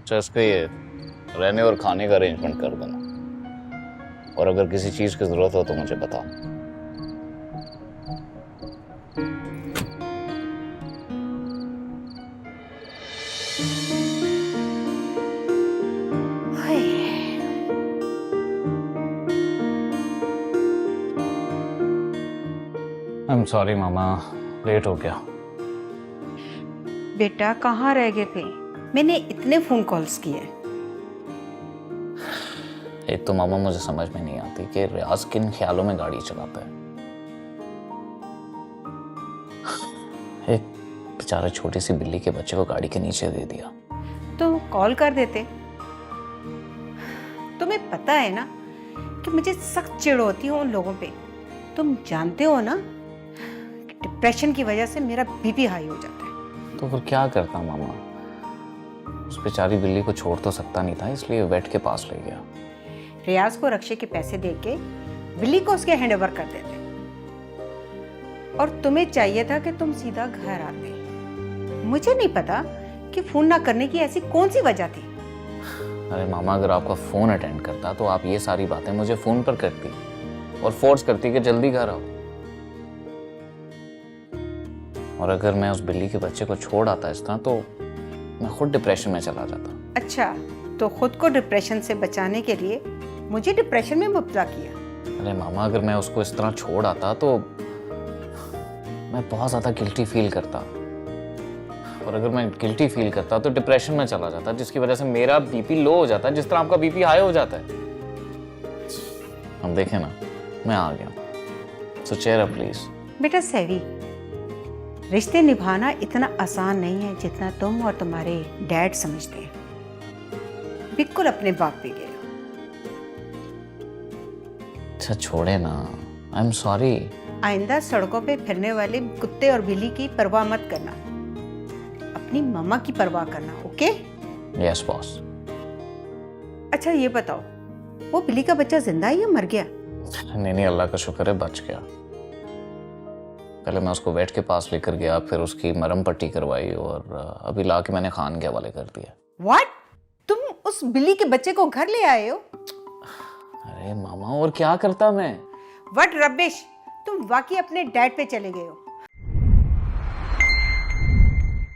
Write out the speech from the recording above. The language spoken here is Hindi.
अच्छा, इसका ये रहने और खाने का अरेंजमेंट कर देना, और अगर किसी चीज की जरूरत हो तो मुझे बताओ। आई एम सॉरी मामा, लेट हो गया। बेटा कहाँ रह गए थे? मैंने इतने फोन कॉल्स किए। एक तो मामा मुझे समझ में नहीं आती कि रियाज किन ख्यालों में गाड़ी चलाता है। एक बेचारा छोटी सी बिल्ली के बच्चे को गाड़ी के नीचे दे दिया। तो कॉल कर देते। तुम्हें पता है ना कि मुझे सख्त चिढ़ होती है उन लोगों पे। तुम जानते हो ना कि डिप्रेशन की वजह से मेरा बीपी हाई हो जाता है। तो फिर क्या करता मामा? उस बेचारी बिल्ली को छोड़ तो सकता नहीं था, इसलिए वेट के पास ले गया। रियाज को रक्षे के पैसे देके बिल्ली को उसके हैंड ओवर कर देते, और तुम्हें चाहिए था कि तुम सीधा घर आते। मुझे नहीं पता कि फोन ना करने की ऐसी कौन सी वजह थी। अरे मामा, अगर आपका फोन अटेंड करता तो आप ये सारी बातें मुझे फोन पर करती और फोर्स करती कि जल्दी घर आओ। और अगर मैं उस बिल्ली के बच्चे को छोड़ आता इस तरह तो मैं खुद डिप्रेशन में चला जाता। अच्छा, तो खुद को डिप्रेशन से बचाने के लिए मुझे डिप्रेशन में मुब्तला किया। अरे मामा, अगर मैं उसको इस तरह छोड़ आता तो मैं बहुत ज्यादा गिल्टी फील करता, और अगर मैं गिल्टी फील करता तो डिप्रेशन में चला जाता, जिसकी वजह से मेरा बीपी लो हो जाता है, जिस तरह आपका बीपी हाई हो जाता है। अब देखें ना, मैं आ गया। सो चेयर अप प्लीज। बेटा सैवी, रिश्ते निभाना इतना आसान नहीं है जितना तुम और तुम्हारे डैड समझते हैं। बिल्कुल अपने बाप पे गए हो। अच्छा छोड़े ना, आई एम सॉरी। आइंदा सड़कों पे फिरने वाले कुत्ते और बिल्ली की परवाह मत करना, अपनी मम्मा की परवाह करना। ओके? Yes boss. अच्छा ये बताओ, वो बिल्ली का बच्चा जिंदा है या मर गया? नहीं, अल्लाह का शुक्र है बच गया। पहले मैं उसको वेट के पास लेकर गया, फिर उसकी मरहम पट्टी करवाई, और अभी ला के मैंने खान के हवाले कर दिया। व्हाट? तुम उस बिल्ली के बच्चे को घर ले आए हो? अरे मामा, और क्या करता मैं? What rubbish! तुम वाकई अपने डैड पे चले गए हो।